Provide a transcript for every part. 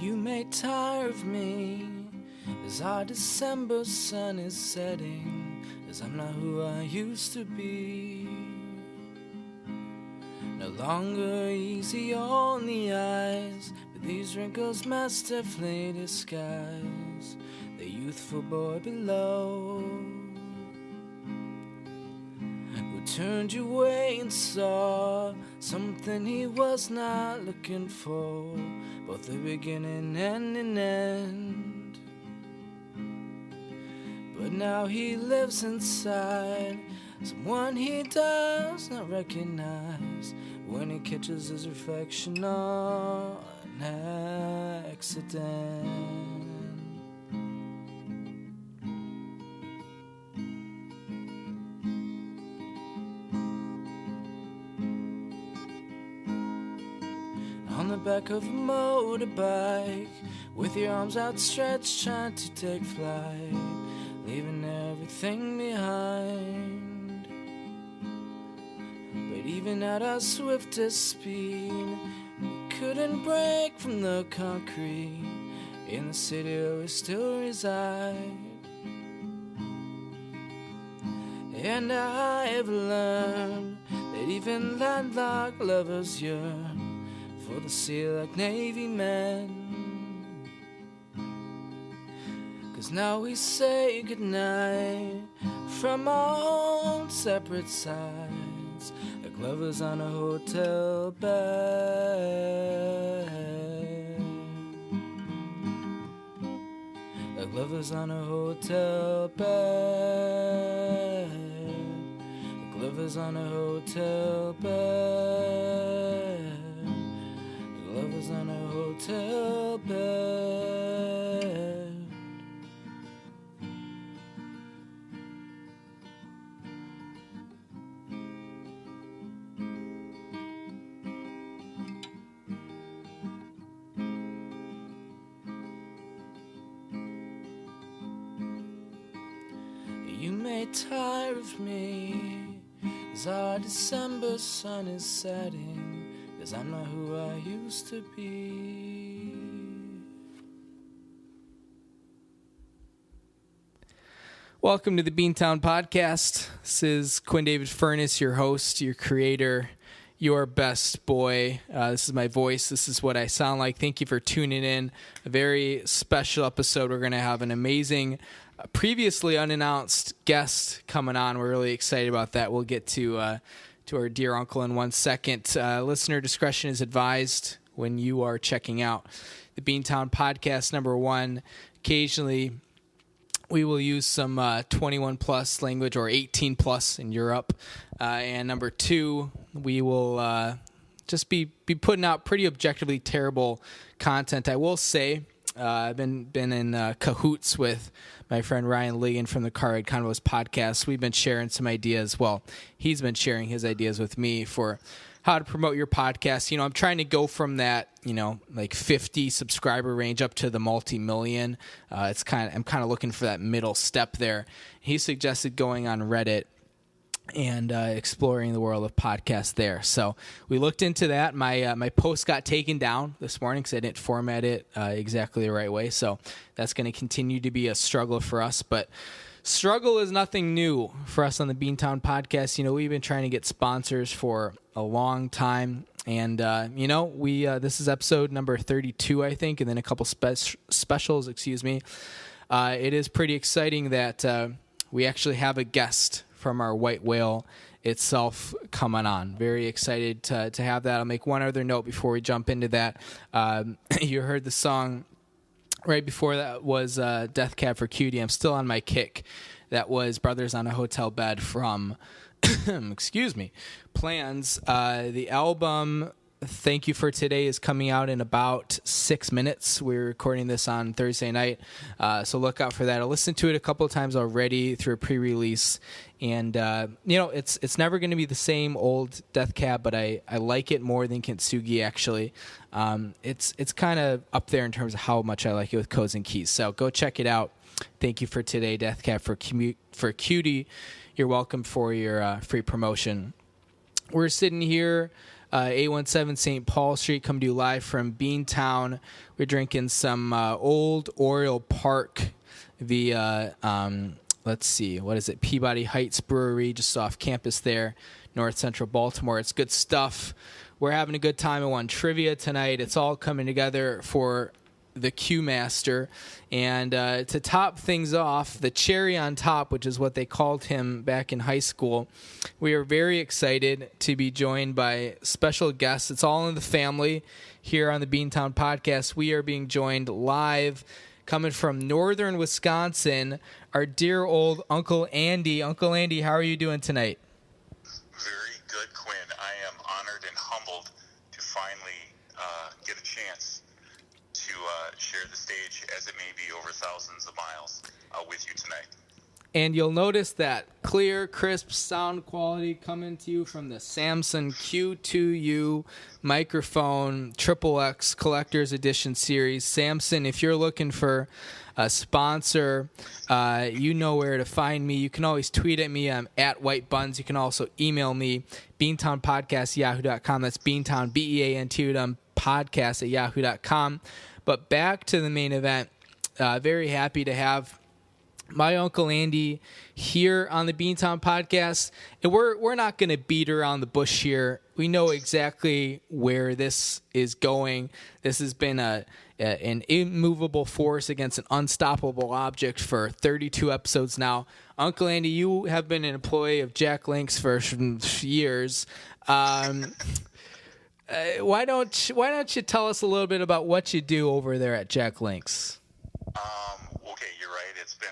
You may tire of me as our December sun is setting, as I'm not who I used to be. No longer easy on the eyes, but these wrinkles masterfully disguise the youthful boy below, who turned you away and saw something he was not looking for, both the beginning and an end. But now he lives inside someone he does not recognize when he catches his reflection on accident. On the back of a motorbike, with your arms outstretched, trying to take flight, leaving everything behind. But even at our swiftest speed, we couldn't break from the concrete in the city where we still reside. And I have learned that even landlocked lovers yearn for the sea like Navy men. 'Cause now we say goodnight from our own separate sides, like lovers on a hotel bed. Like lovers on a hotel bed. Like lovers on a hotel bed. Like lovers on a hotel bed. You may tire of me as our December sun is setting, 'cause I'm not who I used to be. Welcome to the Beantown podcast. This is Quinn David Furness, your host, your creator, your best boy. This is my voice. This is what I sound like. Thank you for tuning in. A very special episode. We're going to have an amazing previously unannounced guest coming on. We're really excited about that. We'll get to our dear uncle in 1 second. Listener discretion is advised when you are checking out the Beantown podcast. Number one, occasionally we will use some 21 plus language, or 18 plus in Europe. And number two, we will just be putting out pretty objectively terrible content. I will say, I've been in cahoots with my friend Ryan Ligon from the Car Ride Convos podcast. We've been sharing some ideas. Well, he's been sharing his ideas with me for how to promote your podcast. You know, I'm trying to go from that, like 50 subscriber range up to the multi-million. I'm kind of looking for that middle step there. He suggested going on Reddit and exploring the world of podcasts there. So we looked into that. My post got taken down this morning because I didn't format it exactly the right way. So that's going to continue to be a struggle for us. But struggle is nothing new for us on the Beantown podcast. We've been trying to get sponsors for a long time. And, this is episode number 32, I think, and then a couple specials, It is pretty exciting that we actually have a guest from our white whale itself coming on. Very excited to have that. I'll make one other note before we jump into that. You heard the song right before that was Death Cab for Cutie. I'm still on my kick. That was Brothers on a Hotel Bed from Plans. The album Thank You for Today is coming out in about 6 minutes. We're recording this on Thursday night, so look out for that. I listened to it a couple of times already through a pre-release, and it's never going to be the same old Death Cab, but I like it more than Kintsugi, actually. It's kind of up there in terms of how much I like it with Codes and Keys, so go check it out. Thank You for Today, Death Cab for Cutie. You're welcome for your free promotion. We're sitting here 817 St. Paul Street, coming to you live from Beantown. We're drinking some Old Oriole Park via, let's see, what is it? Peabody Heights Brewery, just off campus there, North Central Baltimore. It's good stuff. We're having a good time. I won trivia tonight. It's all coming together for the Q Master. And to top things off, the cherry on top, which is what they called him back in high school, we are very excited to be joined by special guests. It's all in the family here on the Beantown podcast. We are being joined live, coming from northern Wisconsin, our dear old Uncle Andy. Uncle Andy, how are you doing tonight? Very good, Quinn. I am honored and humbled to finally get a chance to share the stage, as it may be over thousands of miles, with you tonight. And you'll notice that clear, crisp sound quality coming to you from the Samson Q2U microphone XXX Collector's Edition series. Samson, if you're looking for a sponsor, you know where to find me. You can always tweet at me. I'm at White Buns. You can also email me, beantownpodcast@yahoo.com. That's Beantown, BEANTOWN podcast at yahoo.com. But back to the main event. Very happy to have my Uncle Andy here on the Beantown podcast. And we're not going to beat around the bush here. We know exactly where this is going. This has been an immovable force against an unstoppable object for 32 episodes now. Uncle Andy, you have been an employee of Jack Link's for years. Why don't you tell us a little bit about what you do over there at Jack Link's? Okay, you're right. It's been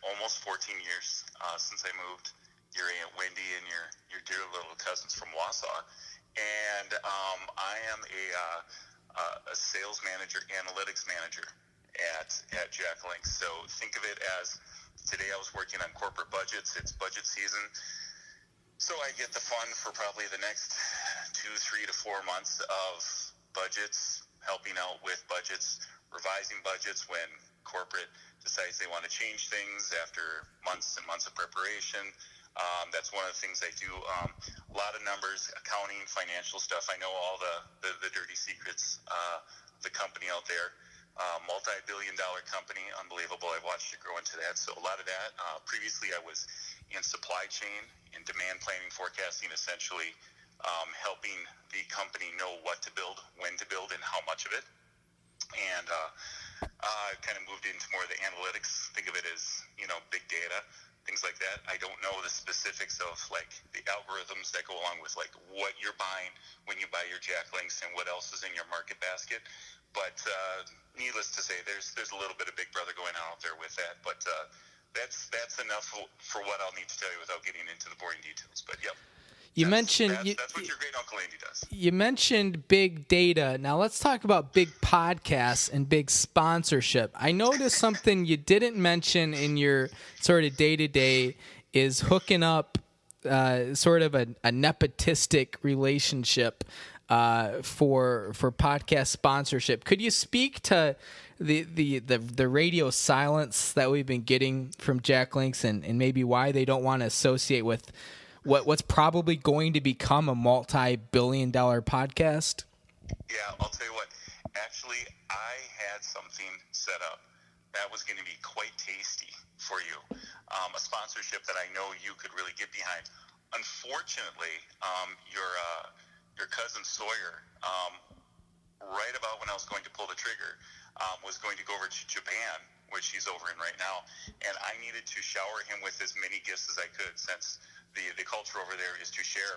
almost 14 years since I moved your Aunt Wendy and your dear little cousins from Wausau, and I am a sales manager, analytics manager at Jack Link's. So think of it as today I was working on corporate budgets. It's budget season. So I get the fun for probably the next 2, 3 to 4 months of budgets, helping out with budgets, revising budgets when corporate decides they want to change things after months and months of preparation. That's one of the things I do. A lot of numbers, accounting, financial stuff. I know all the dirty secrets of the company out there. Multi-billion-dollar company, unbelievable. I've watched it grow into that. So a lot of that. Previously, I was in supply chain, in demand planning, forecasting, essentially helping the company know what to build, when to build, and how much of it. And I kind of moved into more of the analytics. Think of it as, big data, things like that. I don't know the specifics of like the algorithms that go along with like what you're buying when you buy your Jack Links and what else is in your market basket. But needless to say, there's a little bit of Big Brother going on out there with that. But that's enough for what I'll need to tell you without getting into the boring details. But yep. That's what your great Uncle Andy does. You mentioned big data. Now let's talk about big podcasts and big sponsorship. I noticed something you didn't mention in your sort of day-to-day is hooking up sort of a nepotistic relationship for podcast sponsorship. Could you speak to the radio silence that we've been getting from Jack Link's and maybe why they don't want to associate with what's probably going to become a multi-billion-dollar podcast? Yeah, I'll tell you what. Actually, I had something set up that was going to be quite tasty for you. A sponsorship that I know you could really get behind. Unfortunately, your cousin Sawyer, right about when I was going to pull the trigger, was going to go over to Japan, which he's over in right now, and I needed to shower him with as many gifts as I could, since the culture over there is to share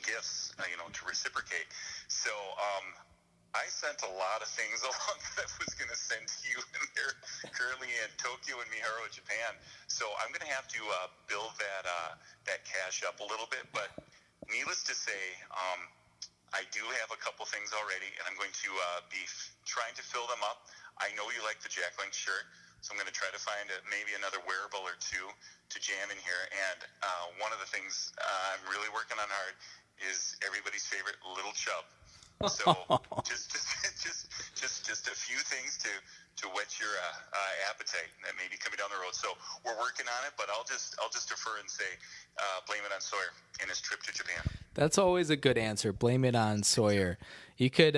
gifts, to reciprocate. So I sent a lot of things along that I was going to send to you, and they're currently in Tokyo and Miharo, Japan. So I'm going to have to build that cash up a little bit, but needless to say, I do have a couple things already, and I'm going to be trying to fill them up. I know you like the Jack Link shirt, so I'm going to try to find maybe another wearable or two to jam in here. And one of the things I'm really working on hard is everybody's favorite Little Chub. So just a few things to whet your appetite that may be coming down the road. So we're working on it, but I'll just defer and say blame it on Sawyer and his trip to Japan. That's always a good answer. Blame it on Sawyer. You could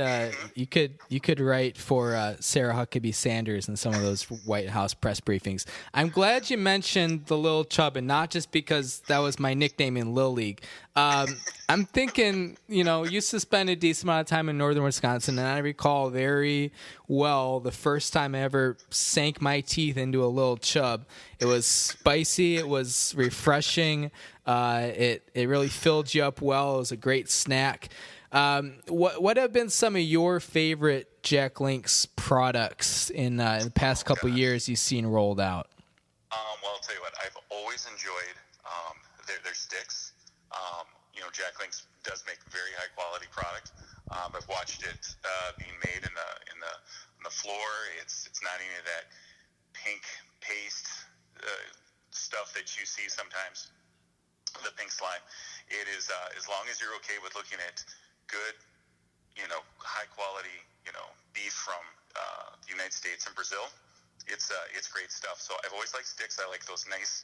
write for Sarah Huckabee Sanders in some of those White House press briefings. I'm glad you mentioned the Lil Chub, and not just because that was my nickname in Lil League. I'm thinking, you spent a decent amount of time in northern Wisconsin, and I recall very well the first time I ever sank my teeth into a Lil Chub. It was spicy. It was refreshing. It really filled you up well. It was a great snack. What have been some of your favorite Jack Link's products in the past couple years you've seen rolled out? Well, I'll tell you what, I've always enjoyed their sticks. Jack Link's does make very high quality product. I've watched it being made in the floor. It's not any of that pink paste stuff that you see sometimes. The pink slime. It is as long as you're okay with looking at good, high quality, beef from the United States and Brazil. It's great stuff. So I've always liked sticks. I like those nice,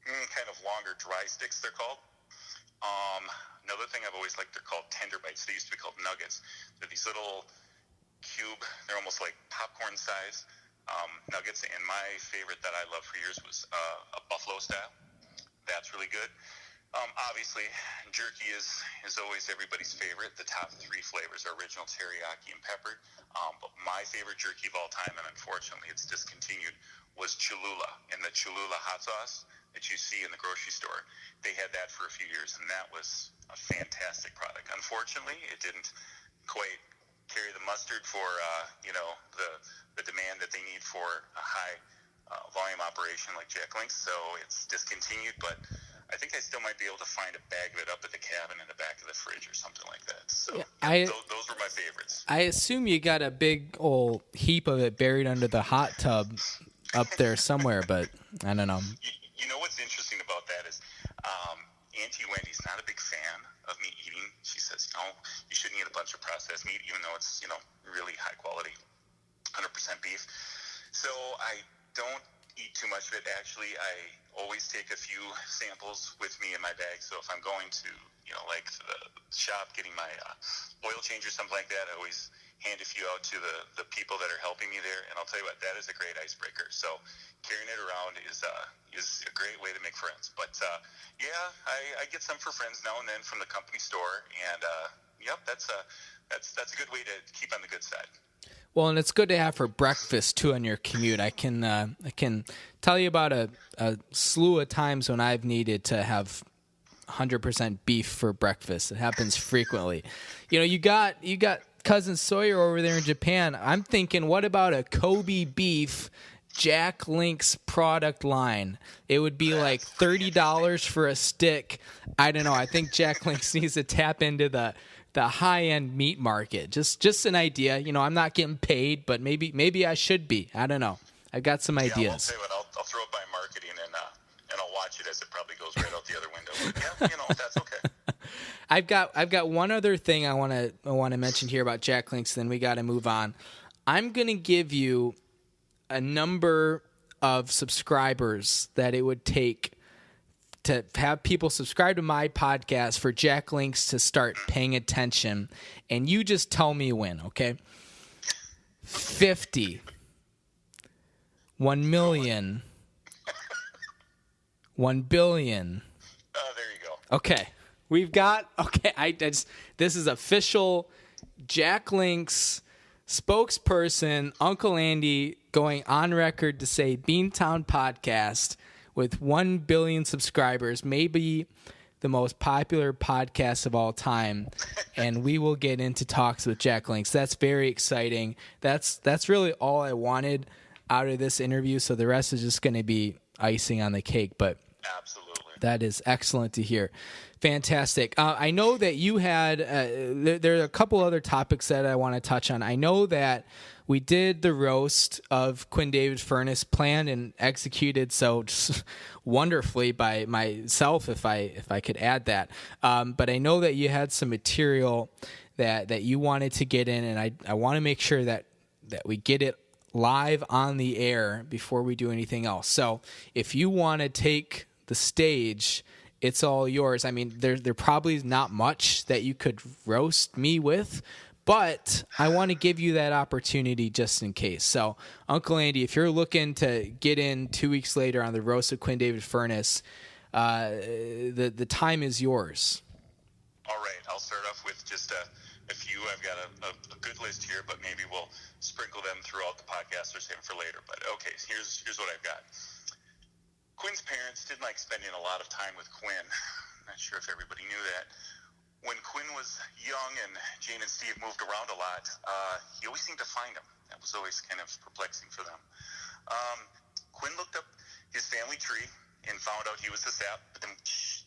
kind of longer, dry sticks. They're called. Another thing I've always liked, they're called tender bites. They used to be called nuggets. They're these little cube. They're almost like popcorn size nuggets. And my favorite that I loved for years was a buffalo style. That's really good. Obviously, jerky is always everybody's favorite. The top three flavors are original, teriyaki, and pepper. But my favorite jerky of all time, and unfortunately it's discontinued, was Cholula. And the Cholula hot sauce that you see in the grocery store, they had that for a few years, and that was a fantastic product. Unfortunately, it didn't quite carry the mustard for the demand that they need for a high volume operation like Jack Link's, so it's discontinued. But I think I still might be able to find a bag of it up at the cabin in the back of the fridge or something like that. So those were my favorites. I assume you got a big old heap of it buried under the hot tub up there somewhere, but I don't know. You know what's interesting about that is Auntie Wendy's not a big fan of me eating. She says, you shouldn't eat a bunch of processed meat, even though it's, really high quality, 100% beef. So I don't eat too much of it. Actually, I always take a few samples with me in my bag. So if I'm going to, like the shop, getting my oil change or something like that, I always hand a few out to the people that are helping me there. And I'll tell you what, that is a great icebreaker. So carrying it around is a great way to make friends. But I get some for friends now and then from the company store. And that's a good way to keep on the good side. Well, and it's good to have for breakfast too on your commute. I can tell you about a slew of times when I've needed to have 100% beef for breakfast. It happens frequently. You got Cousin Sawyer over there in Japan. I'm thinking, what about a Kobe beef Jack Link's product line? It would be like $30 for a stick. I don't know. I think Jack Link's needs to tap into the high-end meat market. Just an idea. I'm not getting paid, but maybe I should be. I don't know. I've got some ideas. I'll tell you what, I'll throw it by marketing and I'll watch it as it probably goes right out the other window. But that's okay. I've got one other thing I want to mention here about Jack Link's, then we got to move on. I'm going to give you a number of subscribers that it would take to have people subscribe to my podcast for Jack Link's to start paying attention, and you just tell me when, okay? 50, 1 million, 1 billion. There you go. Okay. This is official Jack Link's spokesperson, Uncle Andy, going on record to say Beantown podcast with 1 billion subscribers, maybe the most popular podcast of all time, and we will get into talks with Jack Link's. That's very exciting. That's really all I wanted out of this interview, so the rest is just going to be icing on the cake, but absolutely, that is excellent to hear. Fantastic. I know that you had, there are a couple other topics that I want to touch on. I know that we did the roast of Quinn David Furness, planned and executed so just wonderfully by myself, if I could add that. But I know that you had some material that you wanted to get in, and I want to make sure that we get it live on the air before we do anything else. So if you want to take the stage it's all yours. I mean, there probably is not much that you could roast me with, but I want to give you that opportunity just in case. So, Uncle Andy, if you're looking to get in 2 weeks later on the roast of Quinn David Furness, the time is yours. All right, I'll start off with just a few. I've got a good list here, but maybe we'll sprinkle them throughout the podcast or save them for later. But okay, here's what I've got. Quinn's parents didn't like spending a lot of time with Quinn. I'm not sure if everybody knew that. When Quinn was young and Jane and Steve moved around a lot, he always seemed to find him. That was always kind of perplexing for them. Quinn looked up his family tree and found out he was the sap. But then,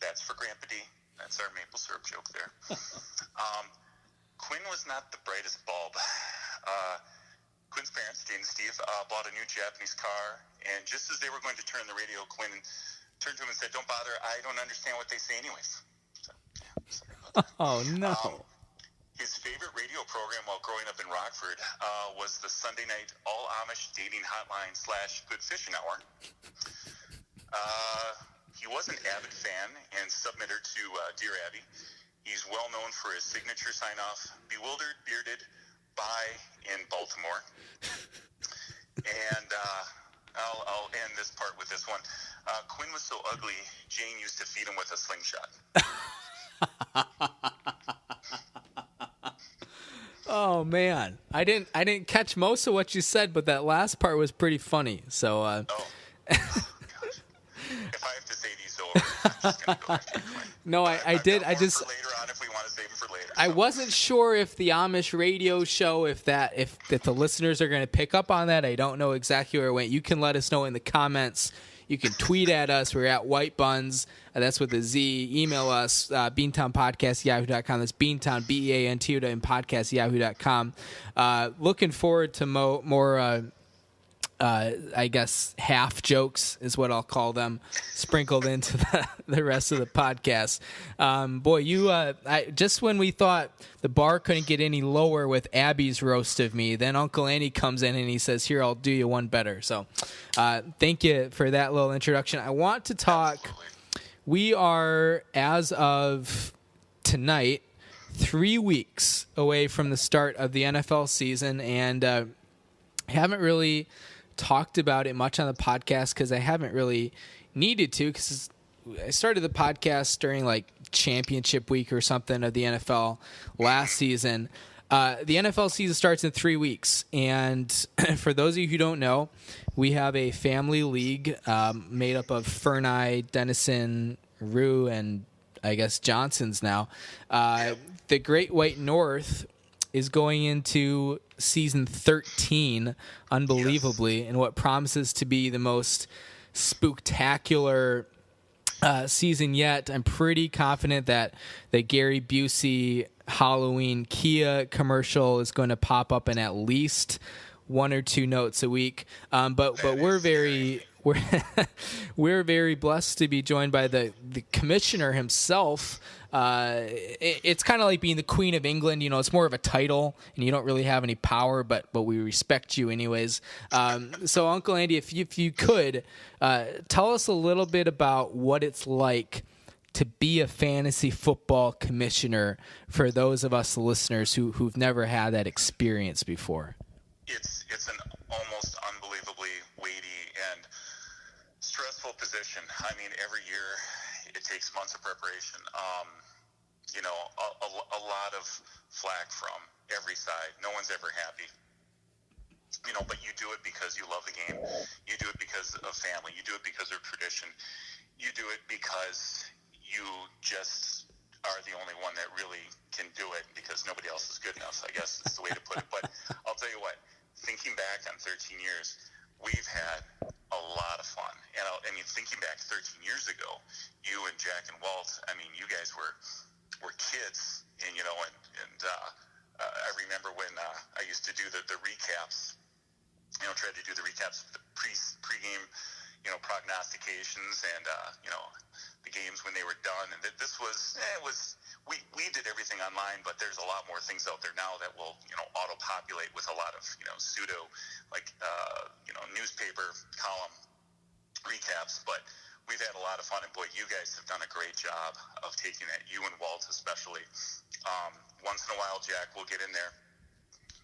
that's for Grandpa D. That's our maple syrup joke there. Quinn was not the brightest bulb. Quinn's parents, Jane and Steve, bought a new Japanese car, and just as they were going to turn the radio, Quinn turned to him and said, "Don't bother, I don't understand what they say anyways." So, sorry about that. Oh, no. His favorite radio program while growing up in Rockford was the Sunday night all-Amish dating hotline / good fishing hour. He was an avid fan and submitter to Dear Abby. He's well known for his signature sign-off, "Bewildered, Bearded, Bye" in Baltimore. And I'll end this part with this one. Quinn was so ugly, Jane used to feed him with a slingshot. Oh man, I didn't catch most of what you said, but that last part was pretty funny. So. Oh gosh. If I have to say these over, I'm just gonna go after Quinn. No, I did. I just. For later on, if we want to save them for later. I wasn't sure if the Amish radio show, if the listeners are going to pick up on that. I don't know exactly where it went. You can let us know in the comments. You can tweet at us. We're at White Buns. That's with a Z. Email us, beantownpodcast@yahoo.com. That's Beantown, BEANT, and podcast@yahoo.com. Looking forward to more I guess half jokes is what I'll call them, sprinkled into the rest of the podcast. Boy, just when we thought the bar couldn't get any lower with Abby's roast of me, then Uncle Andy comes in and he says, "Here, I'll do you one better." So thank you for that little introduction. I want to talk. Absolutely. We are, as of tonight, 3 weeks away from the start of the NFL season, and haven't really talked about it much on the podcast because I haven't really needed to, because I started the podcast during like championship week or something of the NFL last season. The NFL season starts in 3 weeks, and for those of you who don't know, we have a family league made up of Furness, Dennison, Rue, and I guess Johnson's now. The Great White North is going into season 13, unbelievably, in what promises to be the most spooktacular season yet. I'm pretty confident that the Gary Busey Halloween Kia commercial is going to pop up in at least 1 or 2 notes a week. But we're very we're very blessed to be joined by the commissioner himself. It's kind of like being the Queen of England. You know, it's more of a title, and you don't really have any power, but we respect you anyways. So, Uncle Andy, if you could tell us a little bit about what it's like to be a fantasy football commissioner for those of us listeners who've never had that experience before. It's an almost unbelievably weighty and stressful position. I mean, every year it takes months of preparation. A lot of flack from every side. No one's ever happy. But you do it because you love the game. You do it because of family. You do it because of tradition. You do it because you just are the only one that really can do it because nobody else is good enough, I guess is the way to put it. But I'll tell you what, thinking back on 13 years, we've had a lot of fun. And thinking back 13 years ago, you and Jack and Walt, you guys were kids, and I remember when I used to do the recaps, tried to do the recaps of the pregame, prognostications and, the games when they were done. And this was, we did everything online, but there's a lot more things out there now that will, auto-populate with a lot of, pseudo, newspaper column recaps. But we've had a lot of fun, and boy, you guys have done a great job of taking that. You and Walt especially. Once in a while, Jack will get in there.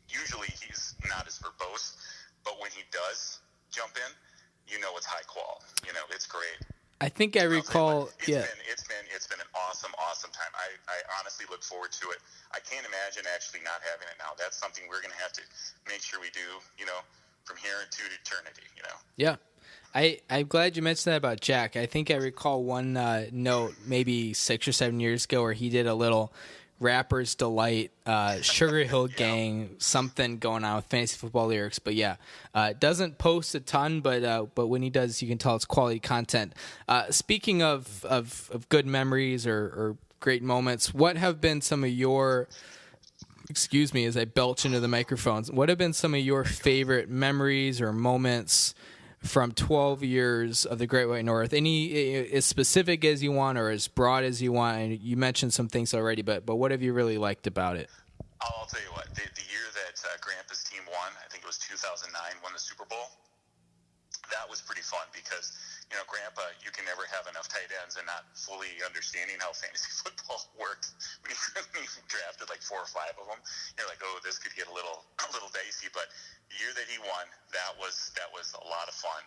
Usually, he's not as verbose, but when he does jump in, it's high qual. It's great. I think I recall. It's been an awesome time. I honestly look forward to it. I can't imagine actually not having it now. That's something we're going to have to make sure we do. From here to eternity. Yeah. I'm glad you mentioned that about Jack. I think I recall one note maybe 6 or 7 years ago where he did a little Rapper's Delight, Sugar Hill Gang, something going on with fantasy football lyrics. But yeah, doesn't post a ton, but when he does, you can tell it's quality content. Speaking of good memories or great moments, what have been some of your, excuse me as I belch into the microphones, what have been some of your favorite memories or moments from 12 years of the Great White North? Any as specific as you want or as broad as you want. And you mentioned some things already, but what have you really liked about it? I'll tell you what, the year that Grandpa's team won, I think it was 2009, won the Super Bowl. That was pretty fun because, Grandpa, you can never have enough tight ends and not fully understanding how fantasy football works. When he drafted like 4 or 5 of them, you're like, oh, this could get a little dicey. But the year that he won, that was a lot of fun.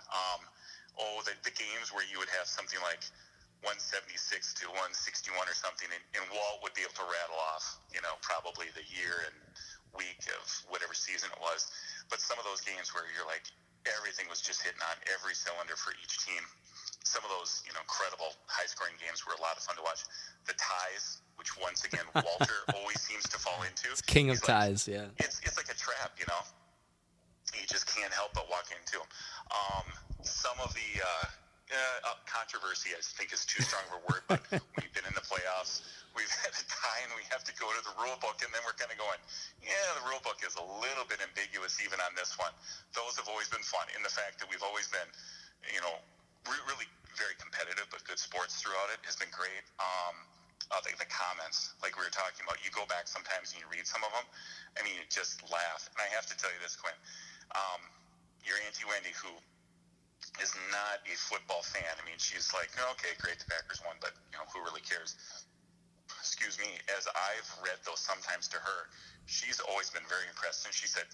The games where you would have something like 176 to 161 or something, and Walt would be able to rattle off, probably the year and week of whatever season it was. But some of those games where you're like, everything was just hitting on every cylinder for each team. Some of those, incredible high-scoring games were a lot of fun to watch. The ties, which once again Walter always seems to fall into. It's king of ties, yeah. It's like a trap, You just can't help but walk into them. Some of the controversy, I think, is too strong of a word, but when you've been in the playoffs, we've had a tie and we have to go to the rule book, and then we're kind of going, the rule book is a little bit ambiguous even on this one. Those have always been fun in the fact that we've always been, really very competitive, but good sports throughout it has been great. The comments, like we were talking about, you go back sometimes and you read some of them, you just laugh. And I have to tell you this, Quinn, your Auntie Wendy, who is not a football fan, she's like, okay, great, the Packers won, but, who really cares? Excuse me, as I've read those sometimes to her, she's always been very impressed. And she said,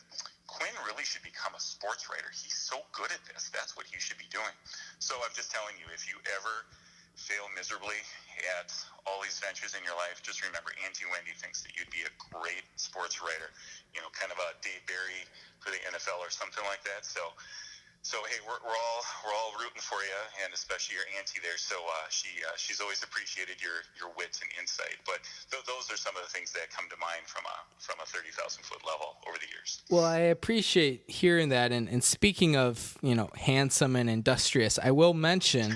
Quinn really should become a sports writer. He's so good at this. That's what he should be doing. So I'm just telling you, if you ever fail miserably at all these ventures in your life, just remember Auntie Wendy thinks that you'd be a great sports writer, kind of a Dave Barry for the NFL or something like that. So hey, we're all rooting for you, and especially your auntie there. So she's always appreciated your wits and insight. But those are some of the things that come to mind from a 30,000 foot level over the years. Well, I appreciate hearing that. And speaking of handsome and industrious, I will mention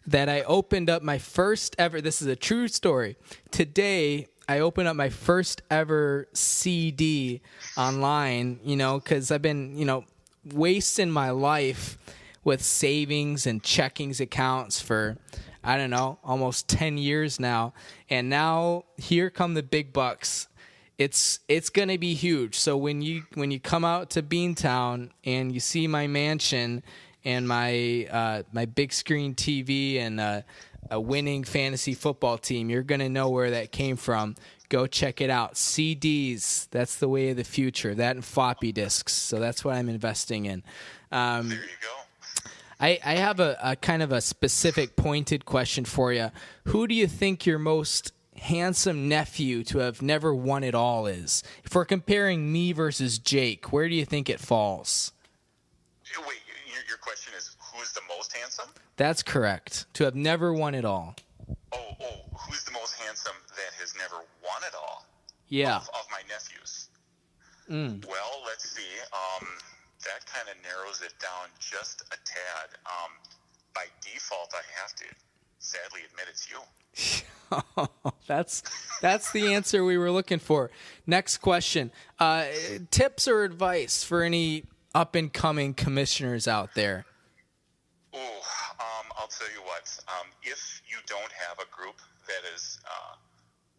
that I opened up my first ever. This is a true story. Today, I opened up my first ever CD online. Because I've been wasting my life with savings and checkings accounts for, I don't know, almost 10 years now. And now here come the big bucks. It's going to be huge. So when you come out to Beantown and you see my mansion and my big screen TV and a winning fantasy football team, you're going to know where that came from. Go check it out. CDs, that's the way of the future. That and floppy disks. So that's what I'm investing in. There you go. I have a kind of a specific pointed question for you. Who do you think your most handsome nephew to have never won it all is? If we're comparing me versus Jake, where do you think it falls? Wait, your question is who's the most handsome? That's correct. To have never won it all. Oh, who's the most handsome that has never won it all? Yeah. Of my nephews. Well, let's see. That kind of narrows it down just a tad. By default, I have to sadly admit it's you. That's the answer we were looking for. Next question. Tips or advice for any up-and-coming commissioners out there? I'll tell you what. If you don't have a group that is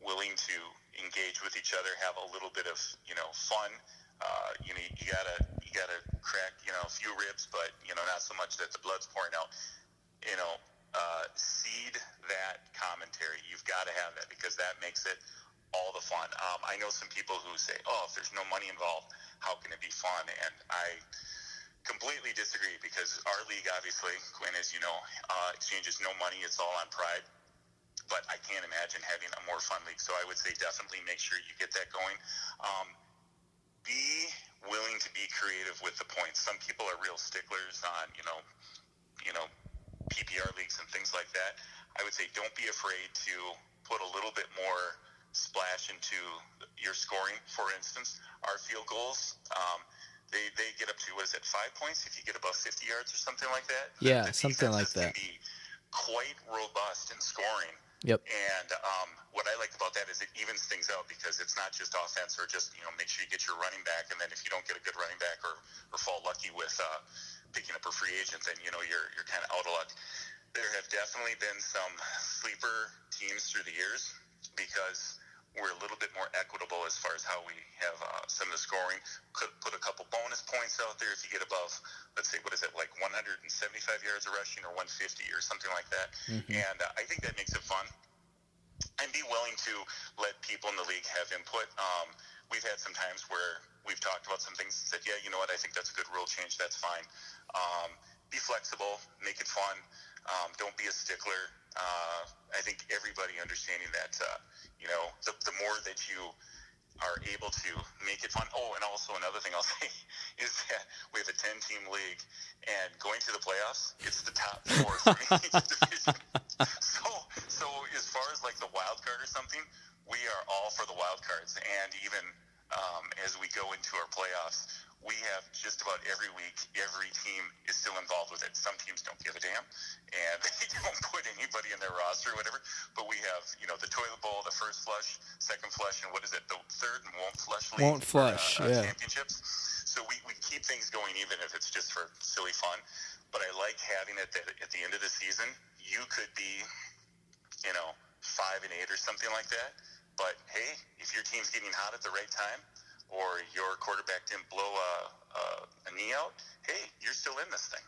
willing to engage with each other, have a little bit of fun, you gotta crack a few ribs, but not so much that the blood's pouring out. because that makes it all the fun. I know some people who say, oh, if there's no money involved, how can it be fun? And I completely disagree, because our league, obviously, Quinn, as you know, exchanges no money. It's all on pride. But I can't imagine having a more fun league. So I would say definitely make sure you get that going. Be willing to be creative with the points. Some people are real sticklers on, PPR leagues and things like that. I would say don't be afraid to put a little bit more splash into your scoring. For instance, our field goals, they get up to, 5 points if you get above 50 yards or something like that? Yeah, the something like that. Can be quite robust in scoring. Yep. And what I like about that is it evens things out, because it's not just offense or just, make sure you get your running back, and then if you don't get a good running back or fall lucky with picking up a free agent, then, you're kind of out of luck. There have definitely been some sleeper teams through the years, because we're a little bit more equitable as far as how we have some of the scoring. Could put a couple bonus points out there if you get above, let's say, what is it, like 175 yards of rushing or 150 or something like that. Mm-hmm. And I think that makes it fun. And be willing to let people in the league have input. We've had some times where we've talked about some things and said, yeah, you know what, I think that's a good rule change. That's fine. Be flexible. Make it fun. Don't be a stickler. I think everybody understanding that, the more that you are able to make it fun. Oh, and also another thing I'll say is that we have a 10-team league, and going to the playoffs, it's the top 4 from each division. So as far as like the wild card or something, we are all for the wild cards. And even as we go into our playoffs, we have just about every week, every team is still involved with it. Some teams don't give a damn, and they don't put anybody in their roster or whatever. But we have, the toilet bowl, the first flush, second flush, and what is it, the third and won't flush league? Won't flush, yeah. Championships. So we keep things going, even if it's just for silly fun. But I like having it that at the end of the season, you could be, 5-8 or something like that. But hey, if your team's getting hot at the right time, or your quarterback didn't blow a knee out, hey, you're still in this thing.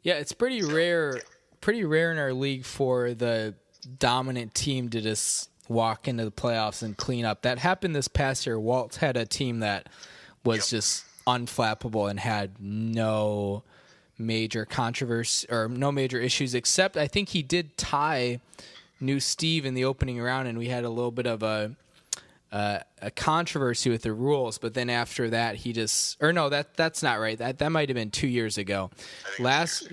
Yeah, it's pretty rare in our league for the dominant team to just walk into the playoffs and clean up. That happened this past year. Walt had a team that was just unflappable and had no major controversy or no major issues, except I think he did tie New Steve in the opening round, and we had a little bit of a controversy with the rules, but then after that that's not right. That might have been 2 years ago. Last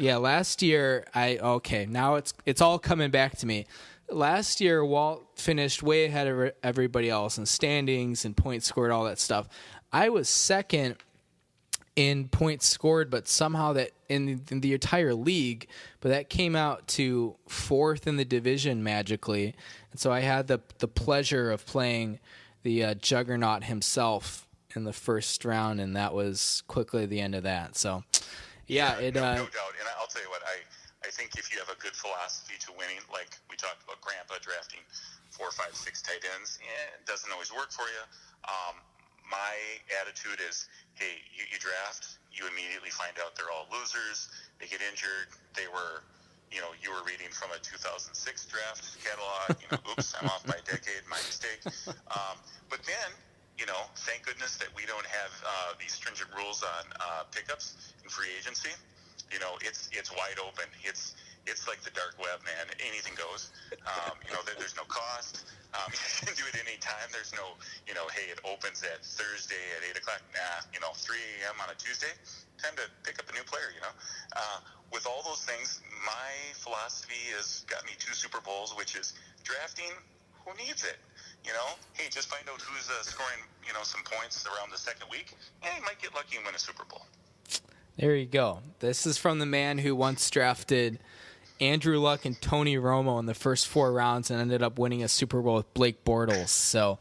year now it's all coming back to me. Last year Walt finished way ahead of everybody else in standings and points scored, all that stuff. I was second in points scored, but somehow that in the entire league, but that came out to 4th in the division magically. And so I had the pleasure of playing the juggernaut himself in the first round, and that was quickly the end of that. So, no doubt. And I'll tell you what, I think if you have a good philosophy to winning, like we talked about Grandpa drafting 4, 5, 6 tight ends, it doesn't always work for you. My attitude is, hey, you draft, you immediately find out they're all losers, they get injured, they were, you were reading from a 2006 draft catalog, oops, I'm off by a decade, my mistake. But then, thank goodness that we don't have these stringent rules on pickups and free agency. It's wide open. It's like the dark web, man. Anything goes. There's no cost. You can do it any time. There's no, hey, it opens at Thursday at 8 o'clock. Nah, 3 a.m. on a Tuesday. Time to pick up a new player, With all those things, my philosophy has got me 2 Super Bowls, which is drafting. Who needs it? Hey, just find out who's scoring, some points around the second week. Yeah, you might get lucky and win a Super Bowl. There you go. This is from the man who once drafted Andrew Luck and Tony Romo in the first 4 rounds and ended up winning a Super Bowl with Blake Bortles. So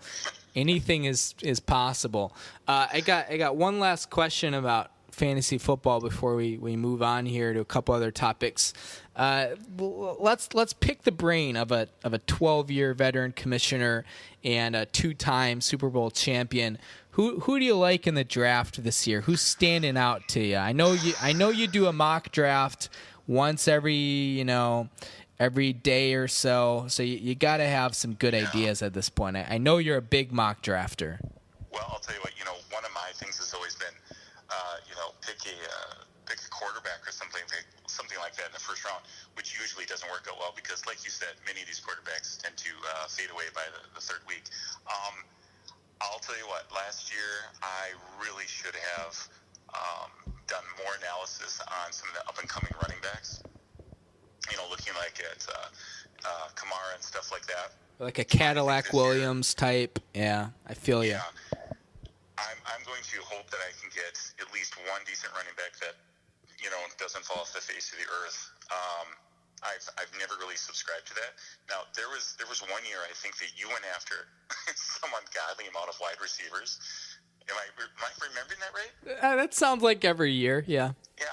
anything is possible. I got one last question about fantasy football before we move on here to a couple other topics. Let's pick the brain of a 12-year veteran commissioner and a 2-time Super Bowl champion. Who do you like in the draft this year? Who's standing out to you? I know you do a mock draft once every every day or so. So you got to have some good ideas at this point. I know you're a big mock drafter. Well, I'll tell you what. One of my things has always been, pick a quarterback or something like that in the first round, which usually doesn't work out well because, like you said, many of these quarterbacks tend to fade away by the third week. I'll tell you what. Last year, I really should have done more analysis on some of the up and coming running backs. Looking like at Kamara and stuff like that. Like a Cadillac Williams type. Yeah, I feel you. Yeah. I'm going to hope that I can get at least one decent running back that, doesn't fall off the face of the earth. I've never really subscribed to that. Now, there was 1 year I think that you went after some ungodly amount of wide receivers. Am I remembering that right? That sounds like every year, yeah. Yeah,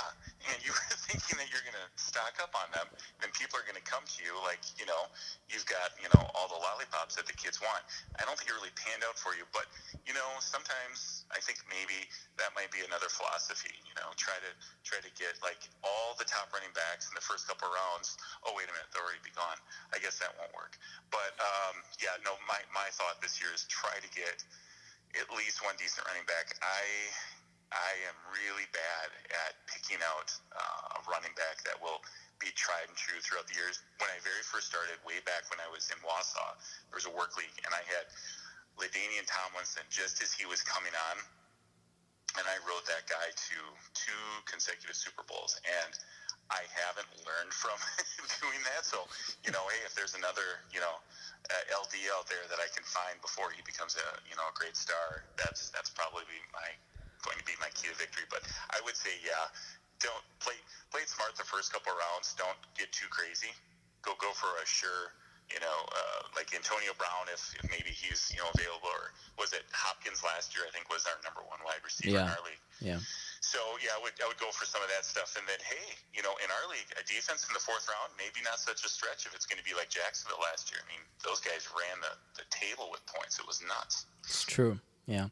and you were thinking that you're going to stock up on them, and people are going to come to you like, you've got, all the lollipops that the kids want. I don't think it really panned out for you, but, sometimes I think maybe that might be another philosophy, try to get, like, all the top running backs in the first couple of rounds. Oh, wait a minute, they'll already be gone. I guess that won't work. But, my thought this year is try to get at least one decent running back. I am really bad at picking out a running back that will be tried and true throughout the years. When I very first started, way back when I was in Wausau, there was a work league, and I had LaDainian Tomlinson just as he was coming on, and I rode that guy to 2 consecutive Super Bowls, and I haven't learned from doing that. So, hey, if there's another, LD out there that I can find before he becomes a great star, that's probably going to be my key to victory. But I would say, don't play it smart the first couple of rounds. Don't get too crazy. Go for a sure, like Antonio Brown if maybe he's available, or was it Hopkins last year? I think was our number 1 wide receiver in our league. Yeah. So I would go for some of that stuff, and then hey, in our league, a defense in the 4th round, maybe not such a stretch if it's going to be like Jacksonville last year. I mean, those guys ran the table with points. It was nuts. It's true. Yeah,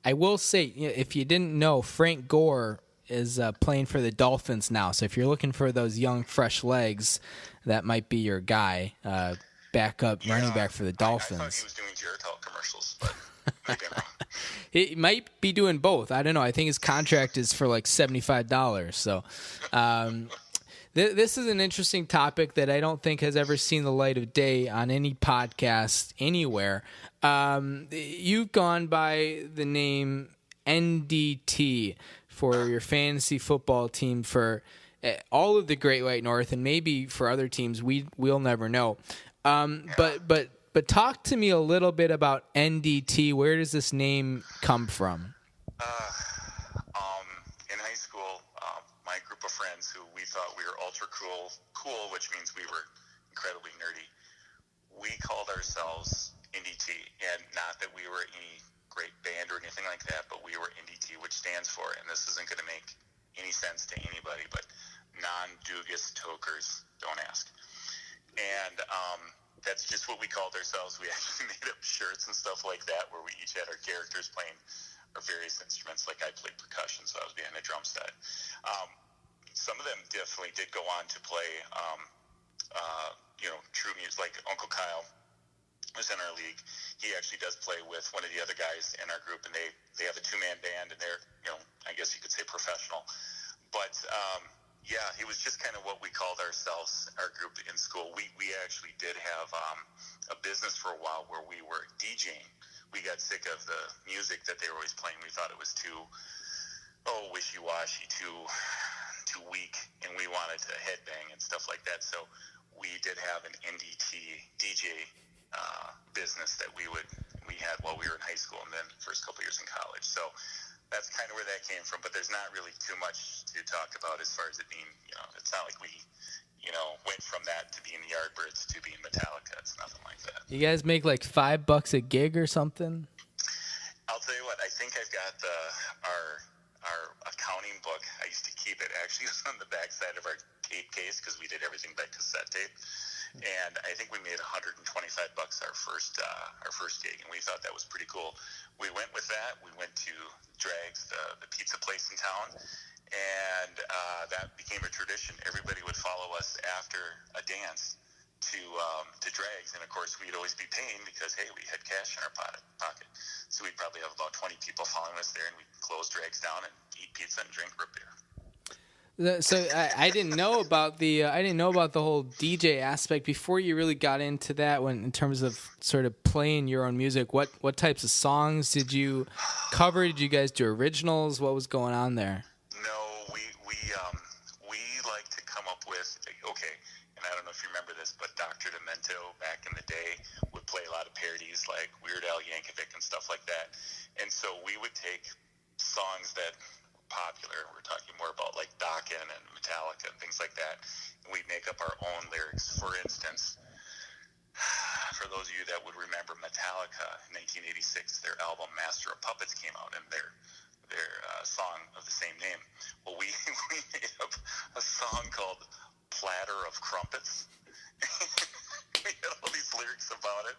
I will say, if you didn't know, Frank Gore is playing for the Dolphins now. So if you're looking for those young, fresh legs, that might be your guy. Backup running back for the Dolphins. I thought he was doing Geritol commercials, but maybe I'm wrong. He might be doing both. I don't know. I think his contract is for like $75. So this is an interesting topic that I don't think has ever seen the light of day on any podcast anywhere. You've gone by the name NDT for your fantasy football team for all of the Great White North, and maybe for other teams we'll never know. But talk to me a little bit about NDT. Where does this name come from? In high school, my group of friends who we thought we were ultra cool, which means we were incredibly nerdy, we called ourselves NDT, and not that we were any great band or anything like that, but we were NDT, which stands for, and this isn't going to make any sense to anybody, but non-dugas tokers don't ask. And that's just what we called ourselves. We actually made up shirts and stuff like that where we each had our characters playing our various instruments. Like I played percussion, so I was behind a drum set. Some of them definitely did go on to play, true music, like Uncle Kyle was in our league. He actually does play with one of the other guys in our group, and they have a 2-man band, and they're, I guess you could say professional. But it was just kind of what we called ourselves, our group in school. We actually did have a business for a while where we were DJing. We got sick of the music that they were always playing. We thought it was too wishy-washy, too weak, and we wanted to headbang and stuff like that. So we did have an NDT DJ business that we had while we were in high school, and then first couple years in college. So that's kind of where that came from, but there's not really too much to talk about as far as it being, it's not like we, went from that to being the Yardbirds to being Metallica. It's nothing like that. You guys make like $5 a gig or something? I'll tell you what, I think I've got our accounting book. I used to keep it. Actually, it was on the back side of our tape case because we did everything by cassette tape. And I think we made $125 our first gig, and we thought that was pretty cool. We went with that. We went to Drags, the pizza place in town, and that became a tradition. Everybody would follow us after a dance to drags, and of course we'd always be paying because hey, we had cash in our pocket. So we'd probably have about 20 people following us there, and we'd close drags down and eat pizza and drink root beer. So I didn't know about the whole DJ aspect before you really got into that. When in terms of sort of playing your own music, what types of songs did you cover? Did you guys do originals? What was going on there? No, we like to come up with okay. And I don't know if you remember this, but Dr. Demento back in the day would play a lot of parodies like Weird Al Yankovic and stuff like that. And so we would take songs that popular. We're talking more about like Dokken and Metallica and things like that. And we'd make up our own lyrics. For instance, for those of you that would remember Metallica, in 1986, their album Master of Puppets came out, and their song of the same name. Well, we made up a song called Platter of Crumpets. We had all these lyrics about it.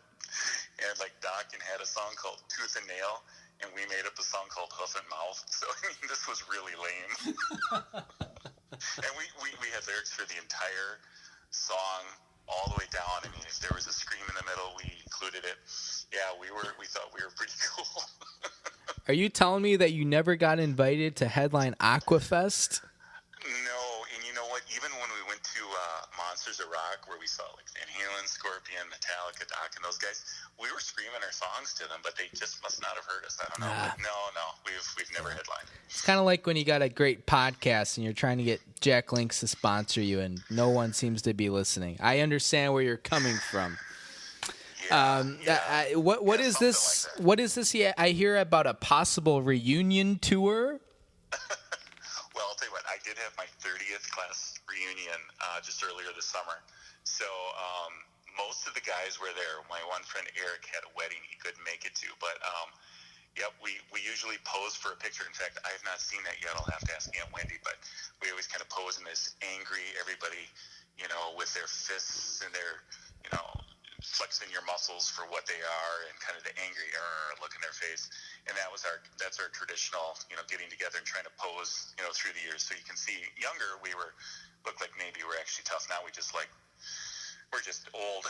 And like Dokken had a song called Tooth and Nail, and we made up a song called Hoof and Mouth. So I mean, this was really lame. And we had lyrics for the entire song all the way down. I mean, if there was a scream in the middle, we included it. Yeah, we thought we were pretty cool. Are you telling me that you never got invited to headline Aquafest? No, and you know what? Even when we went to Monsters of Rock, where we saw like Van Halen, Scorpion, Metallica, Doc, and those guys, we were screaming our songs to them, but they just must not have heard us. I don't know. No, we've never headlined. It's kind of like when you got a great podcast and you're trying to get Jack Links to sponsor you, and no one seems to be listening. I understand where you're coming from. What is this? Like what is this? Yeah, I hear about a possible reunion tour. Well, I'll tell you what. I did have my 30th class reunion just earlier this summer. So most of the guys were there. My one friend Eric had a wedding he couldn't make it to, but yep, we usually pose for a picture. In fact, I have not seen that yet. I'll have to ask Aunt Wendy, but we always kind of pose in this angry, everybody, with their fists and their, flexing your muscles for what they are, and kind of the angry look in their face. And that's our traditional, getting together and trying to pose, through the years. So you can see younger, looked like maybe we're actually tough. Now we're just old,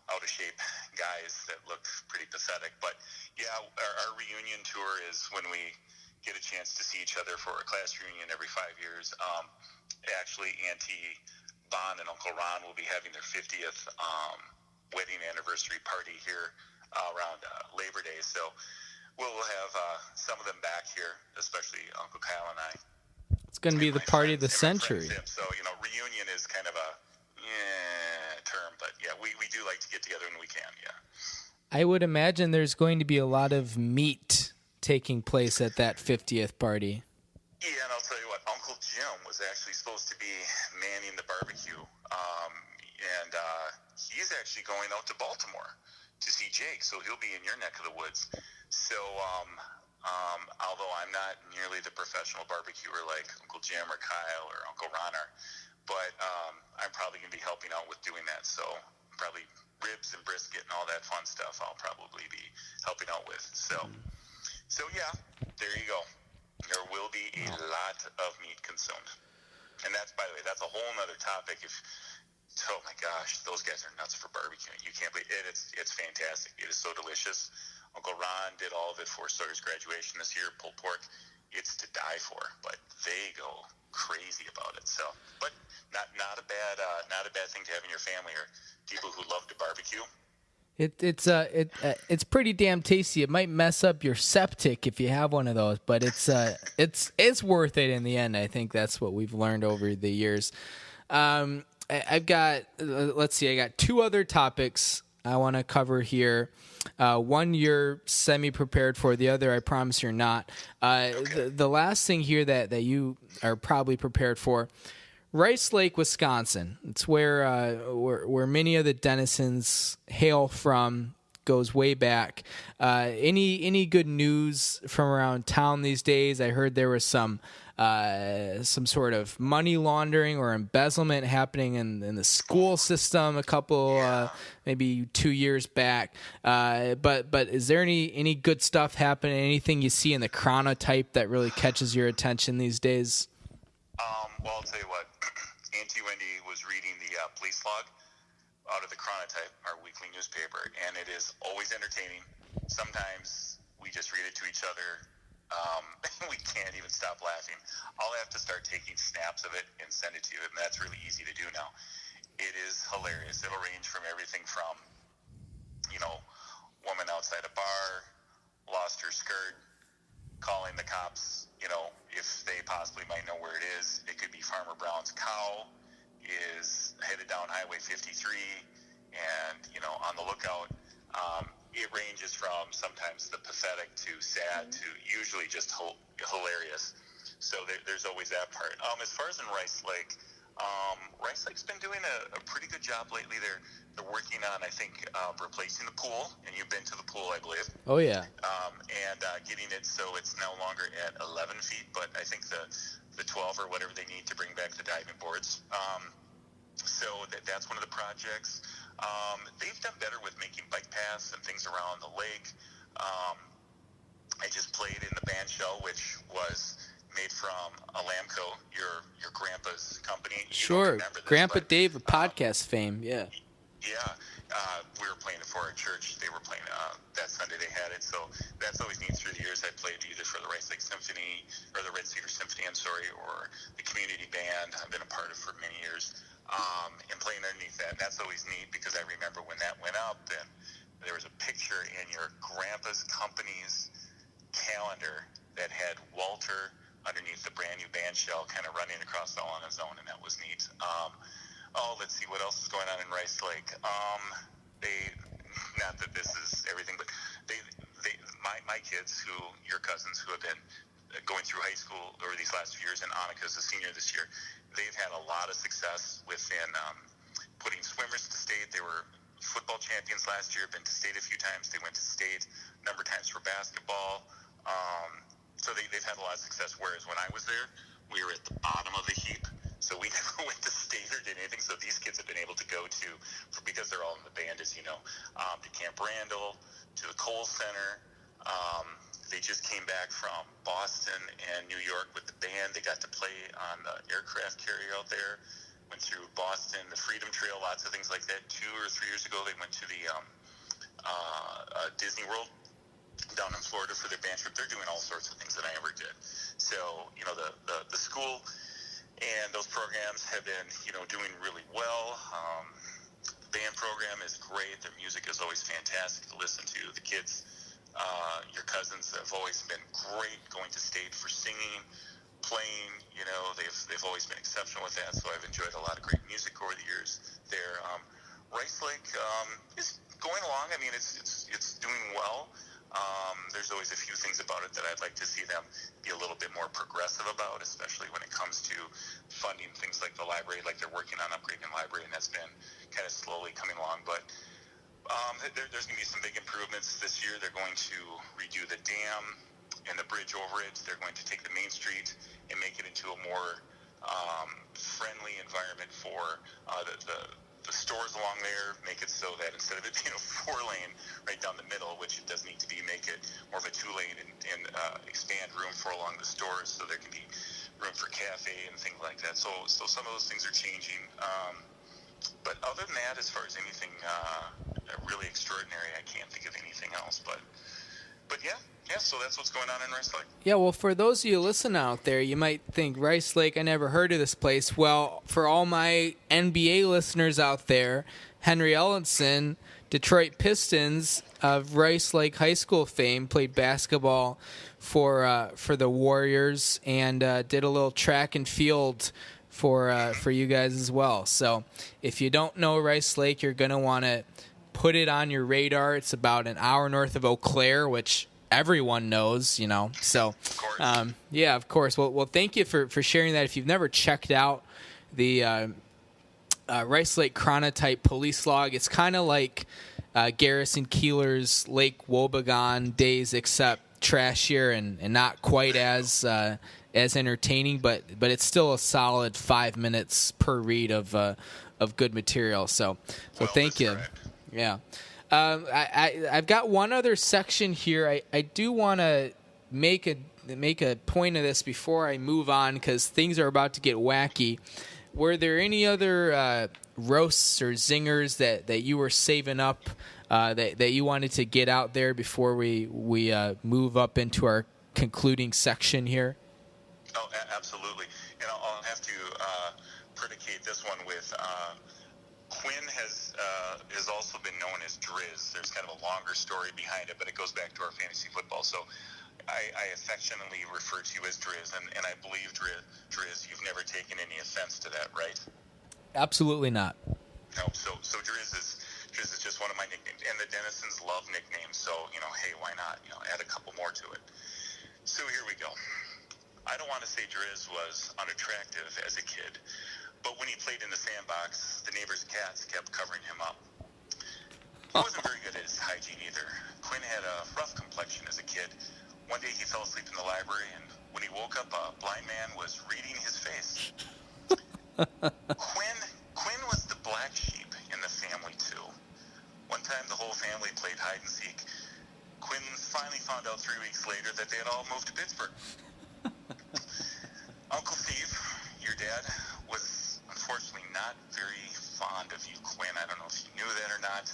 out of shape guys that look pretty pathetic. But yeah, our reunion tour is when we get a chance to see each other for a class reunion every 5 years. Actually, Auntie Bon and Uncle Ron will be having their 50th wedding anniversary party here around Labor Day. So we'll have some of them back here, especially Uncle Kyle and I. It's going to be the party of the century. So, reunion is kind of a term, but yeah, we do like to get together when we can, yeah. I would imagine there's going to be a lot of meat taking place at that 50th party. Yeah, and I'll tell you what, Uncle Jim was actually supposed to be manning the barbecue, and he's actually going out to Baltimore to see Jake, so he'll be in your neck of the woods. So, although I'm not nearly the professional barbecuer like Uncle Jim or Kyle or Uncle Ron are, but I'm probably going to be helping out with doing that. So probably ribs and brisket and all that fun stuff I'll probably be helping out with. So yeah, there you go. There will be a lot of meat consumed. And that's, by the way, that's a whole nother topic. Oh my gosh, those guys are nuts for barbecuing. You can't believe it. It's fantastic. It is so delicious. Uncle Ron did all of it for Sawyer's graduation this year, pulled pork. It's to die for, but they go crazy about it. So, but not a bad thing to have in your family, or people who love to barbecue. It's pretty damn tasty. It might mess up your septic if you have one of those, but it's worth it in the end. I think that's what we've learned over the years. I've got I got two other topics I want to cover here. One you're semi-prepared for, the other I promise you're not. Okay. The last thing here that you are probably prepared for, Rice Lake, Wisconsin. It's where many of the denizens hail from. Goes way back. Any good news from around town these days? I heard there was some sort of money laundering or embezzlement happening in the school system a couple maybe 2 years back. But is there any good stuff happening? Anything you see in the chronotype that really catches your attention these days? Well, I'll tell you what. Auntie Wendy was reading the police log out of the Chronotype, our weekly newspaper, and it is always entertaining. Sometimes we just read it to each other. We can't even stop laughing. I'll have to start taking snaps of it and send it to you, and that's really easy to do now. It is hilarious. It'll range from everything from, woman outside a bar, lost her skirt, calling the cops, if they possibly might know where it is. It could be Farmer Brown's cow is headed down Highway 53 and, on the lookout. It ranges from sometimes the pathetic to sad to usually just hilarious. So there's always that part. As far as in Rice Lake, Rice Lake's been doing a pretty good job lately. They're working on, I think, replacing the pool, and you've been to the pool, I believe. Oh, yeah. And getting it so it's no longer at 11 feet, but I think the 12 or whatever they need to bring back the diving boards. So that's one of the projects. They've done better with making bike paths and things around the lake. I just played in the band shell, which was made from Alamco, your grandpa's company. Sure, Grandpa Dave of podcast fame, yeah. Yeah, we were playing it for our church. They were playing that Sunday. They had it, so that's always neat. Through the years, I played either for the Rice Lake Symphony or the Red Cedar Symphony, or the community band. I've been a part of for many years, and playing underneath that. And that's always neat because I remember when that went up, and there was a picture in your grandpa's company's calendar that had Walter underneath the brand new band shell kind of running across all on his own, and that was neat. Let's see what else is going on in Rice Lake. Not that this is everything, but my kids, your cousins who have been going through high school over these last few years, and Annika's a senior this year, they've had a lot of success within putting swimmers to state. They were football champions last year, been to state a few times. They went to state a number of times for basketball. So they've had a lot of success, whereas when I was there, we were at the bottom of the heap. So we never went to state or did anything. So these kids have been able to go to, because they're all in the band, as you know, to Camp Randall, to the Kohl Center. They just came back from Boston and New York with the band. They got to play on the aircraft carrier out there. Went through Boston, the Freedom Trail, lots of things like that. 2 or 3 years ago, they went to the Disney World down in Florida for their band trip. They're doing all sorts of things that I ever did. So, the school and those programs have been, doing really well. The band program is great. Their music is always fantastic to listen to. The kids, your cousins, have always been great going to state for singing, playing. They've always been exceptional with that. So I've enjoyed a lot of great music over the years there. Rice Lake is going along. I mean, it's doing well. There's always a few things about it that I'd like to see them be a little bit more progressive about, especially when it comes to funding things like the library. Like they're working on upgrading the library, and that's been kind of slowly coming along. But there's going to be some big improvements this year. They're going to redo the dam and the bridge over it. They're going to take the main street and make it into a more friendly environment for the stores along there, make it so that instead of it being a 4-lane right down the middle, which it does need to be, make it more of a 2-lane and expand room for along the stores so there can be room for cafe and things like that. So some of those things are changing. But other than that, as far as anything really extraordinary, I can't think of anything else. But yeah, so that's what's going on in Rice Lake. Yeah, well, for those of you listening out there, you might think, Rice Lake, I never heard of this place. Well, for all my NBA listeners out there, Henry Ellenson, Detroit Pistons of Rice Lake High School fame, played basketball for the Warriors and did a little track and field for you guys as well. So if you don't know Rice Lake, you're going to want to put it on your radar. It's about an hour north of Eau Claire, which everyone knows, So, of course. yeah, of course. Well, thank you for sharing that. If you've never checked out the Rice Lake Chronotype police log, it's kind of like Garrison Keeler's Lake Wobegon days, except trashier and not quite as entertaining, but it's still a solid 5 minutes per read of good material. So thank you. Right. Yeah. I've got one other section here. I do want to make a point of this before I move on, because things are about to get wacky. were there any other roasts or zingers that you were saving up that you wanted to get out there before we move up into our concluding section here? Oh, absolutely. And I'll have to predicate this one with Quinn has also been known as Driz. There's kind of a longer story behind it, but it goes back to our fantasy football. So I affectionately refer to you as Driz, and I believe, Driz, you've never taken any offense to that, right? Absolutely not. No, so Driz is just one of my nicknames, and the Dennisons love nicknames, so, hey, why not? Add a couple more to it. So here we go. I don't want to say Driz was unattractive as a kid, but when he played in the sandbox, the neighbor's cats kept covering him up. He wasn't very good at his hygiene either. Quinn had a rough complexion as a kid. One day he fell asleep in the library, and when he woke up, a blind man was reading his face. Quinn was the black sheep in the family, too. One time the whole family played hide and seek. Quinn finally found out 3 weeks later that they had all moved to Pittsburgh. Uncle Steve, your dad, was unfortunately not very fond of you, Quinn. I don't know if you knew that or not.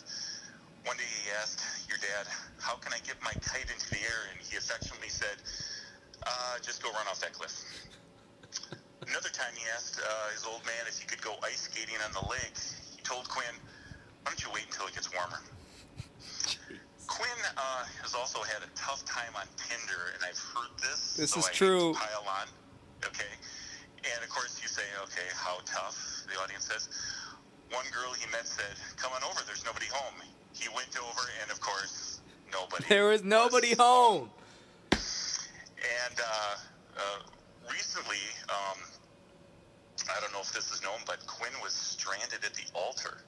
One day he asked your dad, how can I get my kite into the air? And he affectionately said, just go run off that cliff. Another time he asked his old man if he could go ice skating on the lake. He told Quinn, why don't you wait until it gets warmer? Quinn has also had a tough time on Tinder, and I've heard this. This so is I true. Hate to pile on. Okay. And, of course, you say, okay, how tough? The audience says. One girl he met said, come on over, there's nobody home. He went over, and, of course, nobody. There was nobody home. And recently, I don't know if this is known, but Quinn was stranded at the altar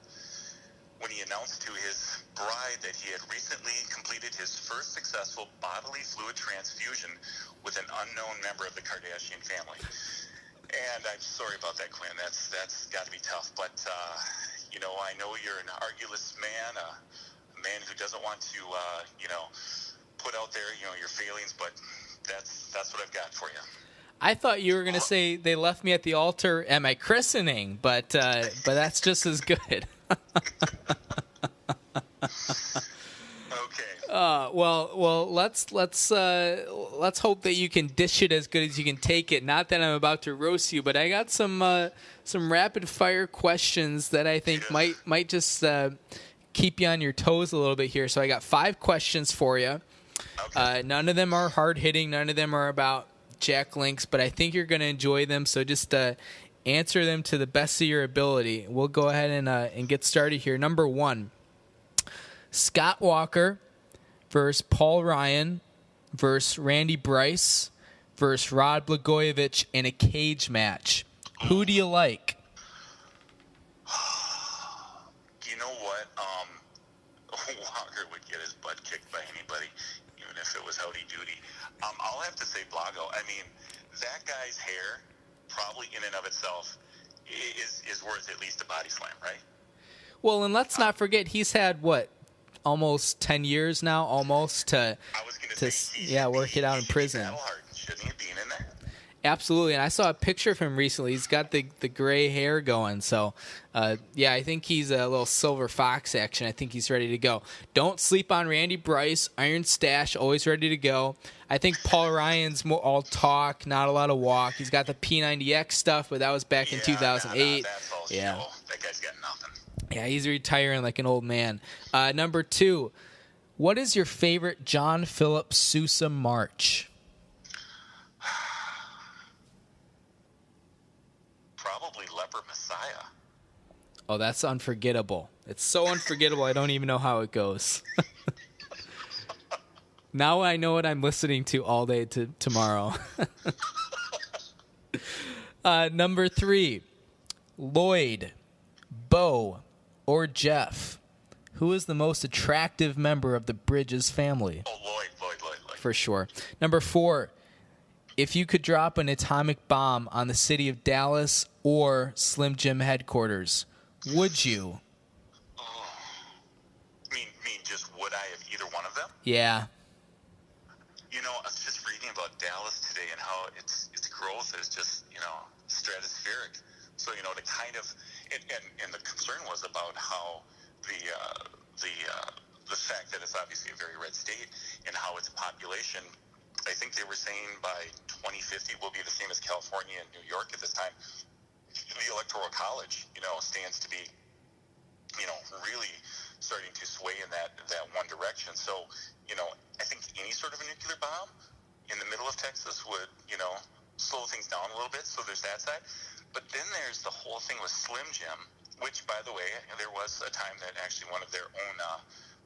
when he announced to his bride that he had recently completed his first successful bodily fluid transfusion with an unknown member of the Kardashian family. And I'm sorry about that, Quinn. That's got to be tough. But, I know you're an arguless man, a man who doesn't want to, put out there, your feelings, but that's what I've got for you. I thought you were going to say they left me at the altar at my christening, but that's just as good. Okay. Well, let's hope that you can dish it as good as you can take it. Not that I'm about to roast you, but I got some rapid fire questions that I think might just keep you on your toes a little bit here. So I got 5 questions for you. Okay. None of them are hard hitting. None of them are about Jack Links, but I think you're going to enjoy them. So just answer them to the best of your ability. We'll go ahead and get started here. Number 1, Scott Walker versus Paul Ryan versus Randy Bryce versus Rod Blagojevich in a cage match. Who do you like? You know what? Walker would get his butt kicked by anybody, even if it was howdy doody. I'll have to say Blago. I mean, that guy's hair, probably in and of itself, is worth at least a body slam, right? Well, and let's not forget he's had almost 10 years now, almost to work it out in prison. Battle hard, shouldn't he, being in there? Absolutely, and I saw a picture of him recently. He's got the gray hair going, so I think he's a little silver fox action. I think he's ready to go. Don't sleep on Randy Bryce, Iron Stash, always ready to go. I think Paul Ryan's more all talk, not a lot of walk. He's got the P90X stuff, but that was back in 2008. That's all yeah, show. That guy's got nothing. Yeah, he's retiring like an old man. Number 2, what is your favorite John Philip Sousa march? Probably Leper Messiah. Oh, that's unforgettable. It's so unforgettable, I don't even know how it goes. Now I know what I'm listening to all day tomorrow. Number 3, Lloyd, Bo, or Jeff. Who is the most attractive member of the Bridges family? Oh, Lloyd. For sure. Number 4, if you could drop an atomic bomb on the city of Dallas or Slim Jim headquarters, would you? Oh. Mean just would I have either one of them? Yeah. I was just reading about Dallas today and how its growth is just, stratospheric. So, to kind of, and the concern was about how the fact that it's obviously a very red state and how its population, I think they were saying by 2050 will be the same as California and New York at this time. The Electoral College, stands to be, really starting to sway in that one direction. So, I think any sort of a nuclear bomb in the middle of Texas would, slow things down a little bit. So there's that side. But then there's the whole thing with Slim Jim, which, by the way, there was a time that actually one of their own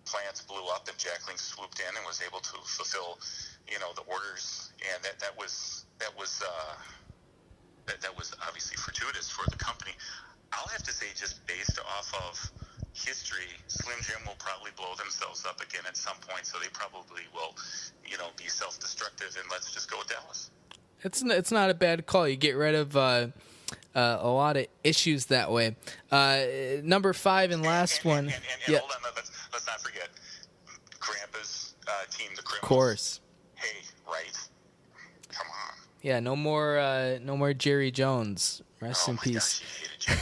plants blew up, and Jacqueline swooped in and was able to fulfill, the orders, and that was obviously fortuitous for the company. I'll have to say, just based off of history, Slim Jim will probably blow themselves up again at some point, so they probably will, be self-destructive, and let's just go with Dallas. It's not a bad call. You get rid of a lot of issues that way. Number 5 and last one. And yeah. Hold on, let's not forget Grandpa's team, the Criminals. Of course. Hey, right? Come on. Yeah, no more Jerry Jones. Rest in peace. Gosh, you hated Jerry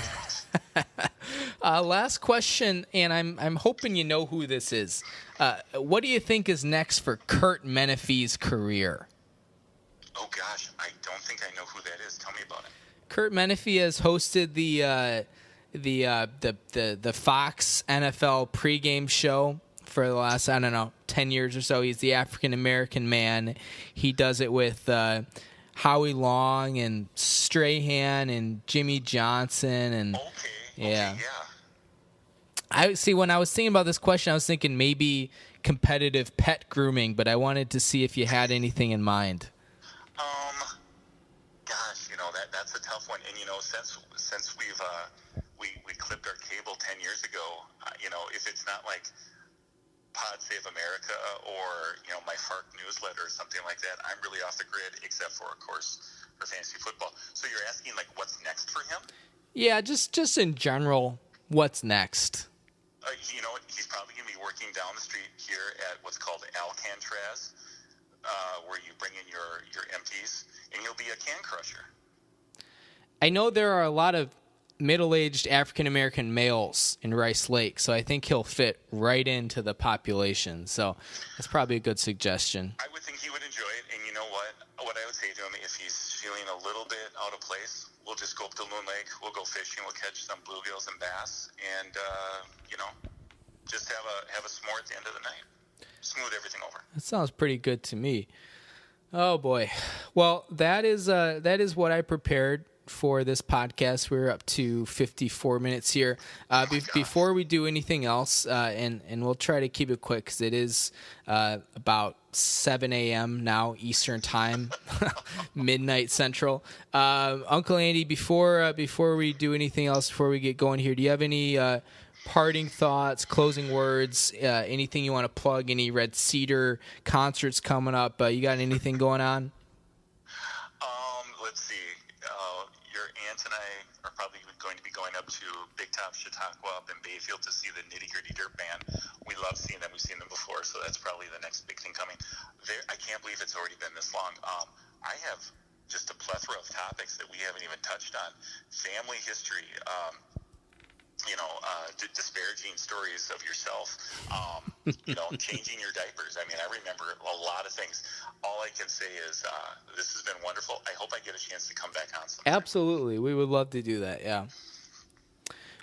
Jones. Last question, and I'm hoping you know who this is. What do you think is next for Kurt Menefee's career? Oh gosh, I don't think I know who that is. Tell me about it. Kurt Menefee has hosted the Fox NFL pregame show for the last 10 years or so. He's the African American man. He does it with Howie Long and Strahan and Jimmy Johnson and yeah. I see. When I was thinking about this question, I was thinking maybe competitive pet grooming, but I wanted to see if you had anything in mind. Gosh, that's a tough one. And since we clipped our cable 10 years ago, if it's not like Pod Save America or my FARC newsletter or something like that, I'm really off the grid, except for, of course, for fantasy football. So you're asking what's next for him? Yeah, just in general, what's next? He's probably going to be working down the street here at what's called Alcatraz, where you bring in your empties, and you'll be a can crusher. I know there are a lot of middle-aged African-American males in Rice Lake, so I think he'll fit right into the population. So that's probably a good suggestion. I would think he would enjoy it, and you know what? What I would say to him, if he's feeling a little bit out of place, we'll just go up to Loon Lake, we'll go fishing, we'll catch some bluegills and bass, and, just have a s'more at the end of the night. Smooth everything over. That sounds pretty good to me. Oh boy. Well, that is what I prepared for this podcast. We're up to 54 minutes here. Before we do anything else, and we'll try to keep it quick because it is about 7 a.m. now Eastern time, midnight Central. Uncle Andy, before we do anything else, before we get going here, do you have any parting thoughts, closing words, anything you want to plug, any Red Cedar concerts coming up? You got anything going on? Let's see. Your aunt and I are probably going to be going up to Big Top Chautauqua up in Bayfield to see the Nitty Gritty Dirt Band. We love seeing them. We've seen them before, so that's probably the next big thing coming. I can't believe it's already been this long. I have just a plethora of topics that we haven't even touched on. Family history, disparaging stories of yourself, changing your diapers. I mean, I remember a lot of things. All I can say is this has been wonderful. I hope I get a chance to come back on sometime. Absolutely. We would love to do that, yeah.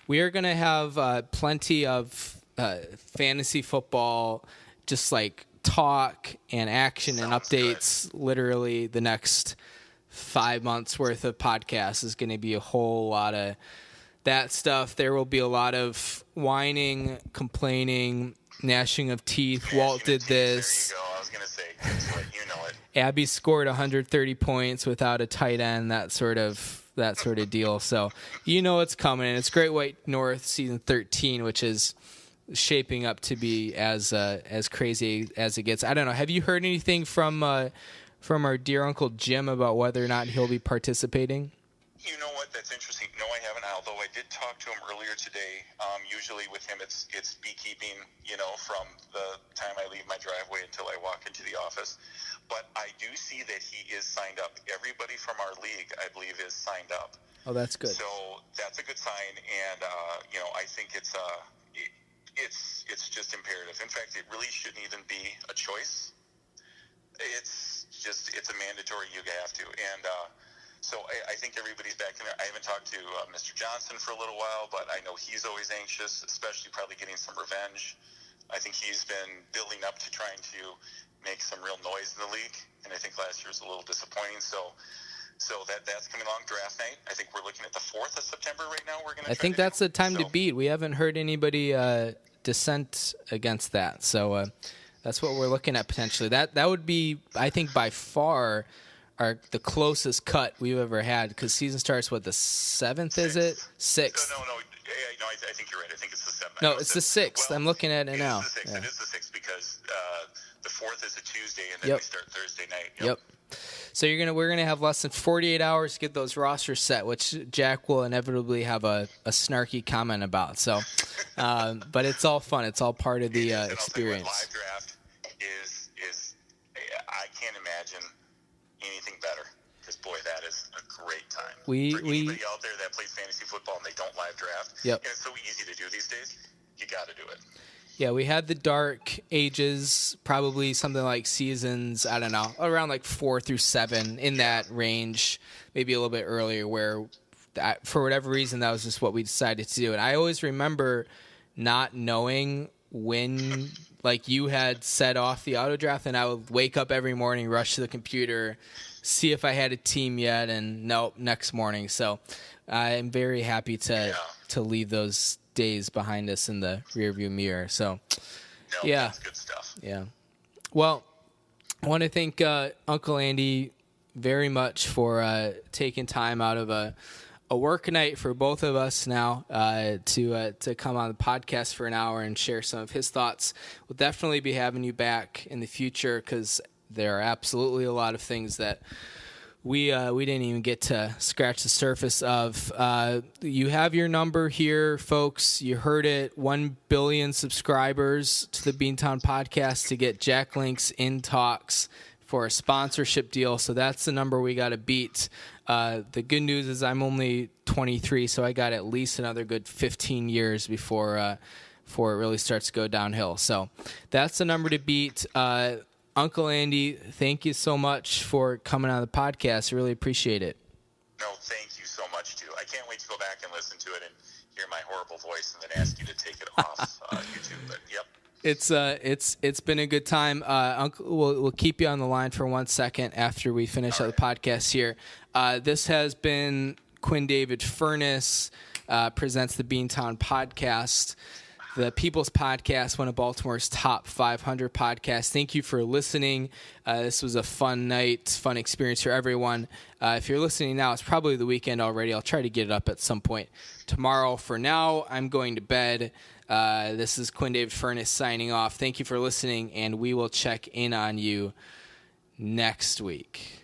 We are going to have plenty of fantasy football, just like talk and action and updates. Good. Literally the next 5 months worth of podcasts is going to be a whole lot of that stuff. There will be a lot of whining, complaining, gnashing of teeth. Walt did this. There you go. I was going to say, you know it. Abby scored 130 points without a tight end, that sort of deal. So it's coming. And it's Great White North season 13, which is shaping up to be as crazy as it gets. I don't know. Have you heard anything from our dear Uncle Jim about whether or not he'll be participating? You know what? That's interesting. No, I haven't. Although I did talk to him earlier today. Usually with him, it's beekeeping. From the time I leave my driveway until I walk into the office. But I do see that he is signed up. Everybody from our league, I believe, is signed up. Oh, that's good. So that's a good sign, and I think it's just imperative. In fact, it really shouldn't even be a choice. It's a mandatory. You have to, and so I think everybody's back in there. I haven't talked to Mr. Johnson for a little while, but I know he's always anxious, especially probably getting some revenge. I think he's been building up to trying to make some real noise in the league, and I think last year was a little disappointing. So that's coming along. Draft night. I think we're looking at the 4th of September right now. I think that's the time to beat. We haven't heard anybody dissent against that. So that's what we're looking at potentially. That would be, I think, by far the closest cut we've ever had, because season starts, what, the 7th, is it? 6th. No, I think you're right. I think it's the 7th. No, it's the 6th. Well, I'm looking at it now. It is the 6th. Yeah. It is the 6th because the 4th is a Tuesday, and then we start Thursday night. Yep. So we're gonna have less than 48 hours to get those rosters set, which Jack will inevitably have a snarky comment about. So, but it's all fun. It's all part of the experience. Live draft is I can't imagine anything better, because boy, that is a great time. For anybody out there that plays fantasy football and they don't live draft, and it's so easy to do these days, you got to do it. Yeah, we had the dark ages, probably something like seasons, I don't know, around like 4 through 7, in that range, maybe a little bit earlier, where for whatever reason that was just what we decided to do. And I always remember not knowing when, like, you had set off the auto draft, and I would wake up every morning, rush to the computer, see if I had a team yet, and nope, next morning. So I'm very happy to leave those days behind us in the rearview mirror. So that's good stuff. Yeah. Well, I want to thank Uncle Andy very much for taking time out of a work night for both of us now to come on the podcast for an hour and share some of his thoughts. We'll definitely be having you back in the future, because there are absolutely a lot of things that we didn't even get to scratch the surface of. You have your number here, folks. You heard it. 1 billion subscribers to the Beantown podcast to get Jack Links in talks for a sponsorship deal. So that's the number we got to beat. The good news is I'm only 23, so I got at least another good 15 years before it really starts to go downhill. So that's the number to beat. Uncle Andy, thank you so much for coming on the podcast. I really appreciate it. No, thank you so much, too. I can't wait to go back and listen to it and hear my horrible voice and then ask you to take it off YouTube. But, yep. It's been a good time. Uncle, we'll keep you on the line for 1 second after we finish up the podcast here. This has been Quinn David Furness, presents the Beantown podcast. The People's Podcast, one of Baltimore's top 500 podcasts. Thank you for listening. This was a fun night, fun experience for everyone. If you're listening now, it's probably the weekend already. I'll try to get it up at some point tomorrow. For now, I'm going to bed. This is Quinn David Furness signing off. Thank you for listening, and we will check in on you next week.